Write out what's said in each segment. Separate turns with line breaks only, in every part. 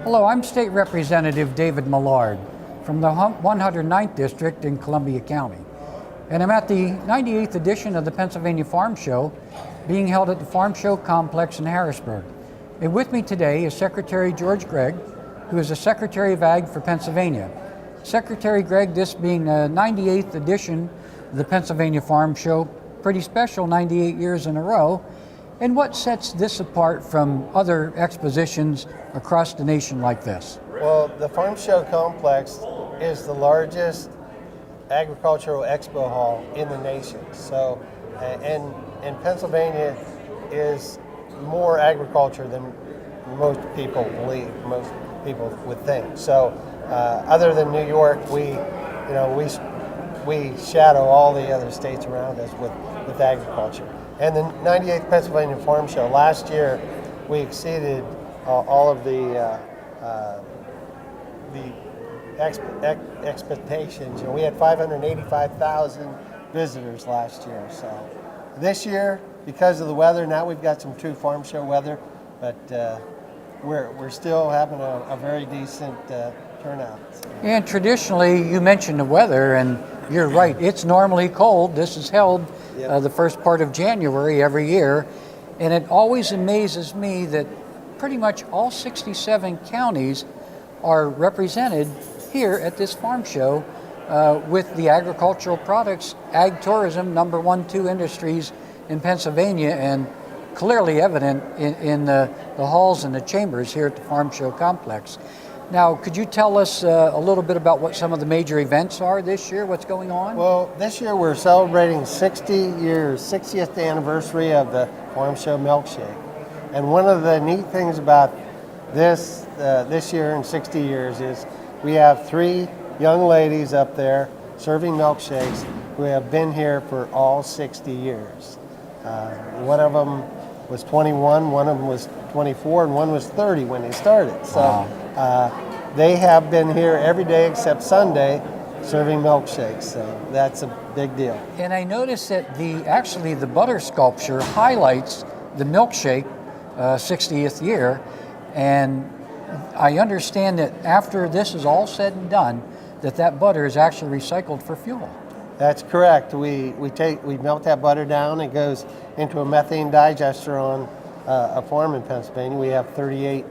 Hello, I'm State Representative David Millard from the 109th District in Columbia County. And I'm at the 98th edition of the Pennsylvania Farm Show being held at the Farm Show Complex in Harrisburg. And with me today is Secretary George Gregg, who is the Secretary of Ag for Pennsylvania. Secretary Gregg, this being the 98th edition of the Pennsylvania Farm Show, pretty special, 98 years in a row. And what sets this apart from other expositions across the nation like this?
Well, the Farm Show Complex is the largest agricultural expo hall in the nation. So, and Pennsylvania is more agriculture than most people believe, most people would think. So, other than New York, we shadow all the other states around us with agriculture. And the 98th Pennsylvania Farm Show, last year we exceeded all of the expectations. We had 585,000 visitors last year. So this year, because of the weather, now we've got some true farm show weather, but we're still having a very decent turnout.
And traditionally, you mentioned the weather, and you're right, it's normally cold. This is held the first part of January every year, and it always amazes me that pretty much all 67 counties are represented here at this farm show with the agricultural products, ag tourism, number 1, 2 industries in Pennsylvania, and clearly evident in the halls and the chambers here at the Farm Show Complex. Now, could you tell us a little bit about what some of the major events are this year? What's going on?
Well, this year we're celebrating 60 years, 60th anniversary of the Farm Show Milkshake. And one of the neat things about this year and 60 years is we have 3 young ladies up there serving milkshakes who have been here for all 60 years. One of them was 21, one of them was 24, and one was 30 when they started. So.
Wow.
They have been here every day except Sunday serving milkshakes, so that's a big deal.
And I noticed that the butter sculpture highlights the milkshake 60th year, and I understand that after this is all said and done, that butter is actually recycled for fuel.
That's correct. We melt that butter down. It goes into a methane digester on a farm in Pennsylvania. We have 38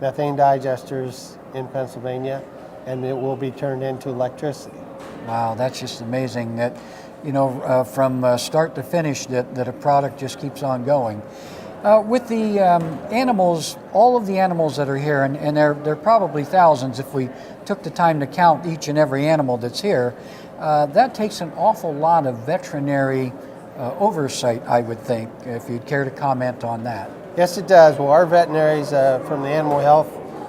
methane digesters in Pennsylvania, and it will be turned into electricity.
Wow, that's just amazing that, from start to finish, that a product just keeps on going. With the animals, all of the animals that are here, and there are probably thousands if we took the time to count each and every animal that's here, that takes an awful lot of veterinary oversight, I would think, if you'd care to comment on that.
Yes, it does. Well, our veterinaries from the Animal Health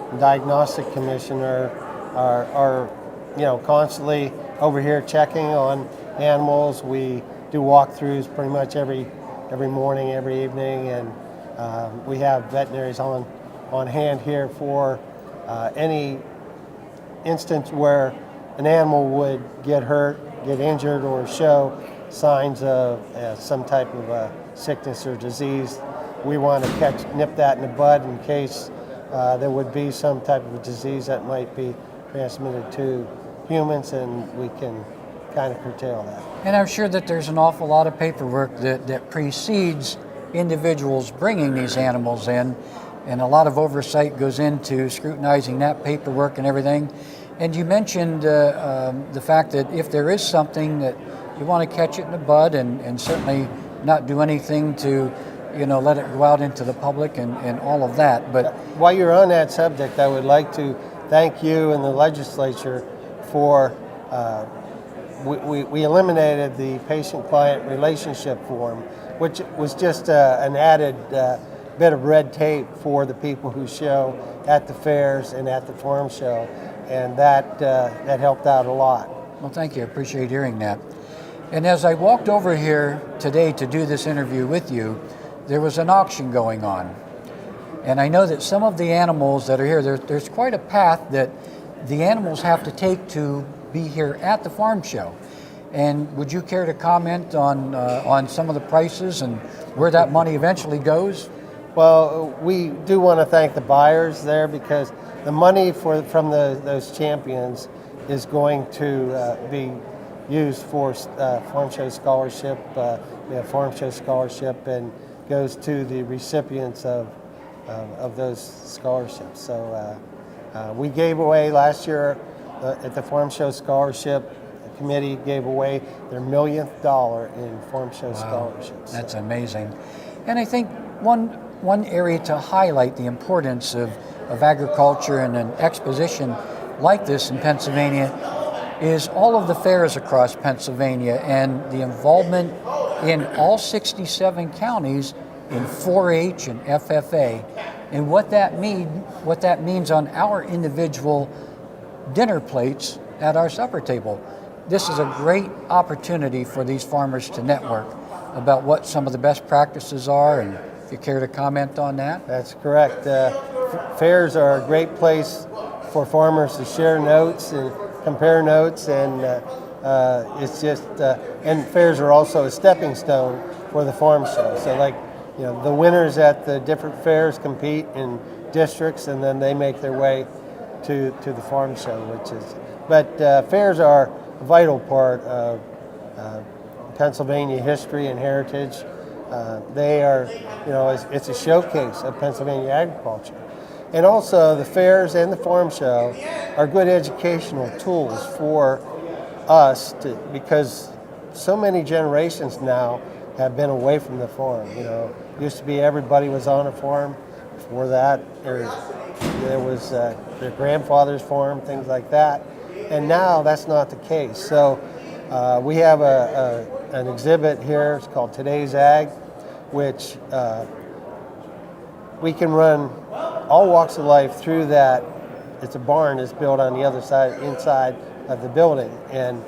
and Diagnostic Commission are constantly over here checking on animals. We do walkthroughs pretty much every morning, every evening, and we have veterinaries on hand here for any instance where an animal would get hurt, get injured, or show signs of some type of sickness or disease. We want to nip that in the bud in case there would be some type of disease that might be transmitted to humans, and we can kind of curtail that.
And I'm sure that there's an awful lot of paperwork that precedes individuals bringing these animals in, and a lot of oversight goes into scrutinizing that paperwork and everything. And you mentioned the fact that if there is something that you want to catch it in the bud and certainly not do anything to let it go out into the public and all of that. But
while you're on that subject, I would like to thank you and the legislature for, we eliminated the patient-client relationship form, which was just an added bit of red tape for the people who show at the fairs and at the farm show, and that helped out a lot.
Well, thank you. I appreciate hearing that. And as I walked over here today to do this interview with you, there was an auction going on. And I know that some of the animals that are here, there's quite a path that the animals have to take to be here at the farm show. And would you care to comment on some of the prices and where that money eventually goes?
Well, we do want to thank the buyers there because the money from those champions is going to be used for farm show scholarship. We have farm show scholarship and goes to the recipients of those scholarships. So we gave away last year at the farm show scholarship committee gave away their $1,000,000th in farm show scholarships.
That's amazing. And I think one area to highlight the importance of agriculture and an exposition like this in Pennsylvania is all of the fairs across Pennsylvania and the involvement in all 67 counties in 4-H and FFA, and what that means on our individual dinner plates at our supper table. This is a great opportunity for these farmers to network about what some of the best practices are, and if you care to comment on that.
That's correct. Fairs are a great place for farmers to share notes and compare notes, and it's just and fairs are also a stepping stone for the farm show. So, like, you know, the winners at the different fairs compete in districts, and then they make their way to the farm show, which is. But fairs are a vital part of Pennsylvania history and heritage. They are, you know, it's a showcase of Pennsylvania agriculture. And also the fairs and the farm show are good educational tools for us because so many generations now have been away from the farm. You know, used to be everybody was on a farm. Before that, there was their grandfather's farm, things like that. And now that's not the case. So we have an exhibit here. It's called Today's Ag, which we can run all walks of life through that. It's a barn that's built on the other side, inside of the building. And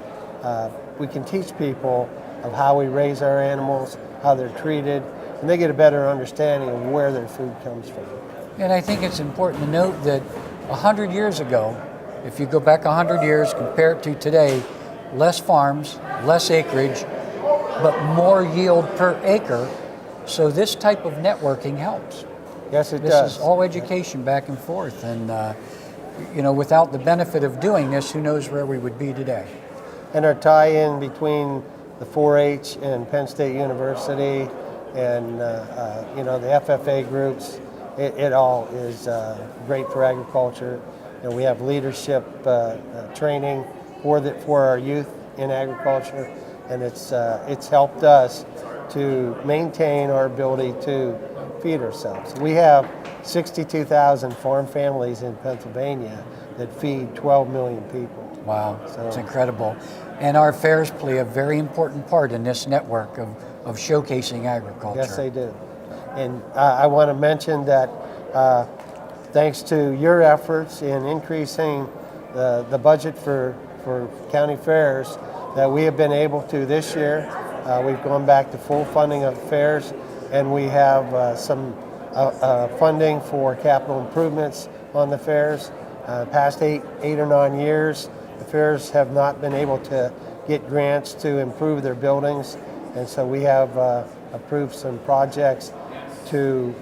we can teach people of how we raise our animals, how they're treated, and they get a better understanding of where their food comes from.
And I think it's important to note that 100 years ago, if you go back 100 years, compare it to today, less farms, less acreage, but more yield per acre. So this type of networking helps.
Yes, it does.
This is all education back and forth. And, you know, without the benefit of doing this, who knows where we would be today.
And our tie-in between the 4-H and Penn State University and, you know, the FFA groups, it all is great for agriculture. And we have leadership training for our youth in agriculture, and it's helped us to maintain our ability to feed ourselves. We have 62,000 farm families in Pennsylvania that feed 12 million people.
Wow, it's incredible. And our fairs play a very important part in this network of showcasing agriculture.
Yes, they do. And I want to mention that thanks to your efforts in increasing the budget for county fairs, that we have been able to this year. We've gone back to full funding of fairs, and we have some funding for capital improvements on the fairs. Past eight or 9 years, the fairs have not been able to get grants to improve their buildings, and so we have approved some projects to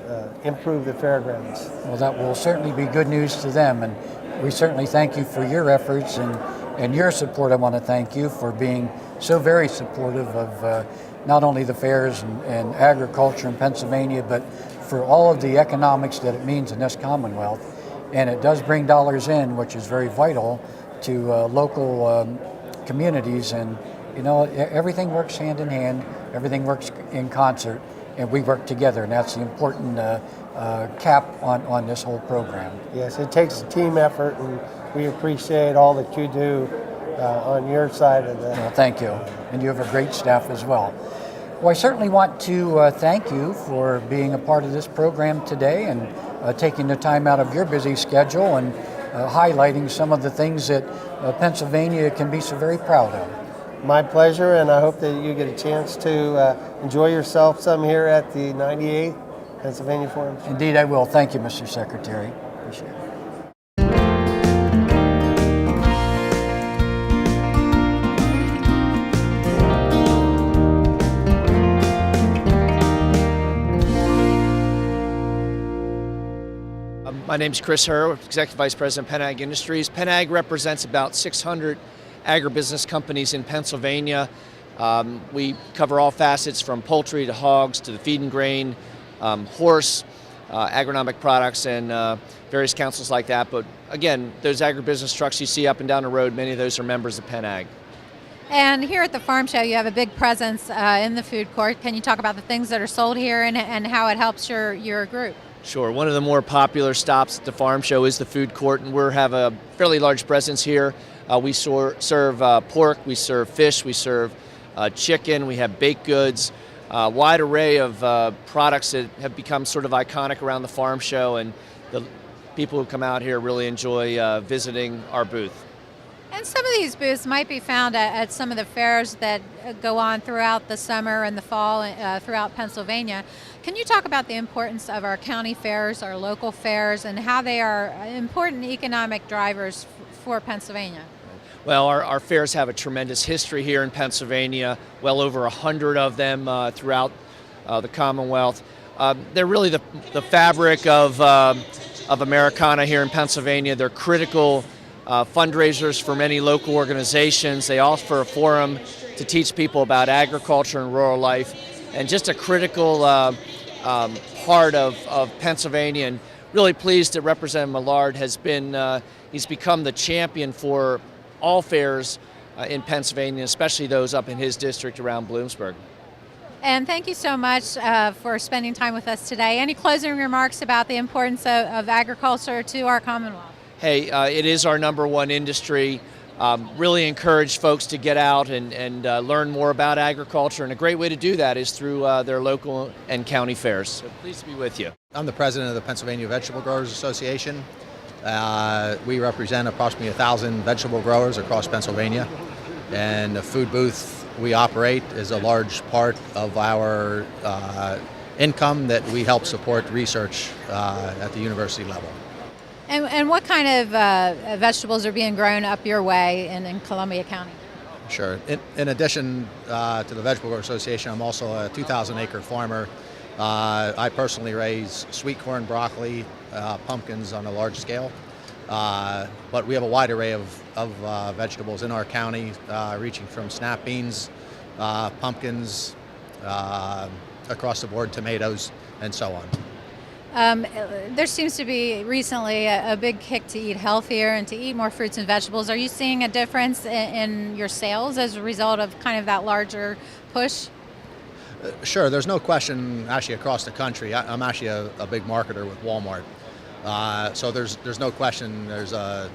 improve the fairgrounds.
Well, that will certainly be good news to them, and we certainly thank you for your efforts and your support. I want to thank you for being so very supportive of not only the fairs and agriculture in Pennsylvania, but for all of the economics that it means in this Commonwealth. And it does bring dollars in, which is very vital to local communities. And, you know, everything works hand in hand, everything works in concert, and we work together, and that's the important cap on this whole program.
Yes, it takes a team effort, and we appreciate all that you do on your side of the...
Well, thank you, and you have a great staff as well. Well, I certainly want to thank you for being a part of this program today and taking the time out of your busy schedule and highlighting some of the things that Pennsylvania can be so very proud of.
My pleasure, and I hope that you get a chance to enjoy yourself some here at the 98th Pennsylvania Farm Show.
Indeed, I will. Thank you, Mr. Secretary. Appreciate it.
My name's Chris Herr, Executive Vice President, Penag Industries. Penag represents about 600 agribusiness companies in Pennsylvania. We cover all facets from poultry to hogs to the feed and grain, horse, agronomic products, and various councils like that. But again, those agribusiness trucks you see up and down the road, many of those are members of Penag.
And here at the farm show, you have a big presence in the food court. Can you talk about the things that are sold here and how it helps your group?
Sure. One of the more popular stops at the farm show is the food court, and we have a fairly large presence here. We serve pork, we serve fish, we serve chicken, we have baked goods, a wide array of products that have become sort of iconic around the farm show, and the people who come out here really enjoy visiting our booth.
And some of these booths might be found at some of the fairs that go on throughout the summer and the fall throughout Pennsylvania. Can you talk about the importance of our county fairs, our local fairs, and how they are important economic drivers for Pennsylvania?
Well, our fairs have a tremendous history here in Pennsylvania, well over 100 of them throughout the Commonwealth. They're really the fabric of Americana here in Pennsylvania. They're critical fundraisers for many local organizations. They offer a forum to teach people about agriculture and rural life, and just a critical part of Pennsylvania. And really pleased that Representative Millard has been, he's become the champion for all fairs in Pennsylvania, especially those up in his district around Bloomsburg.
And thank you so much for spending time with us today. Any closing remarks about the importance of agriculture to our Commonwealth? Hey,
it is our #1 industry. Really encourage folks to get out and learn more about agriculture, and a great way to do that is through their local and county fairs. So pleased to be with you.
I'm the president of the Pennsylvania Vegetable Growers Association. We represent approximately 1,000 vegetable growers across Pennsylvania, and the food booth we operate is a large part of our income that we help support research at the university level.
And what kind of vegetables are being grown up your way in Columbia County?
Sure. In addition to the Vegetable Growers Association, I'm also a 2,000-acre farmer. I personally raise sweet corn, broccoli, pumpkins on a large scale. But we have a wide array of vegetables in our county, reaching from snap beans, pumpkins, across the board, tomatoes, and so on.
There seems to be recently a big kick to eat healthier and to eat more fruits and vegetables. Are you seeing a difference in your sales as a result of kind of that larger push?
Sure, there's no question actually across the country. I'm actually a big marketer with Walmart. So there's no question there's a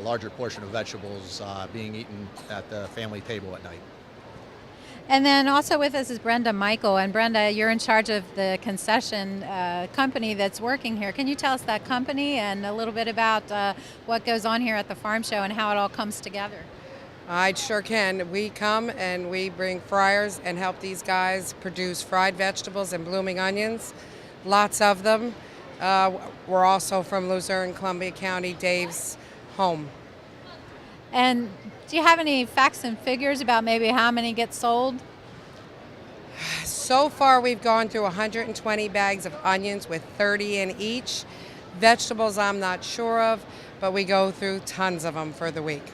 larger portion of vegetables being eaten at the family table at night.
And then also with us is Brenda Michael. And Brenda, you're in charge of the concession company that's working here. Can you tell us that company and a little bit about what goes on here at the farm show and how it all comes together?
I sure can. We come and we bring fryers and help these guys produce fried vegetables and blooming onions, lots of them. We're also from Luzerne, Columbia County, Dave's home.
And do you have any facts and figures about maybe how many get sold?
So far we've gone through 120 bags of onions with 30 in each. Vegetables I'm not sure of, but we go through tons of them for the week.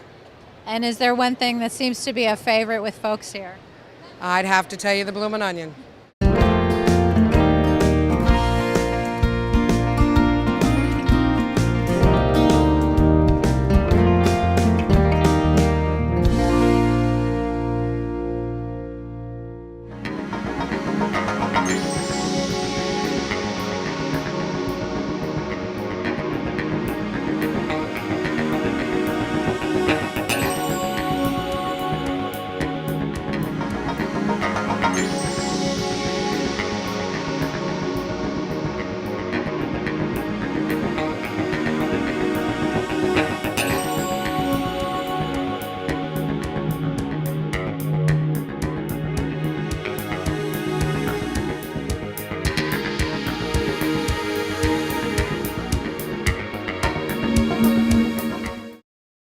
And is there one thing that seems to be a favorite with folks here?
I'd have to tell you the bloomin' onion.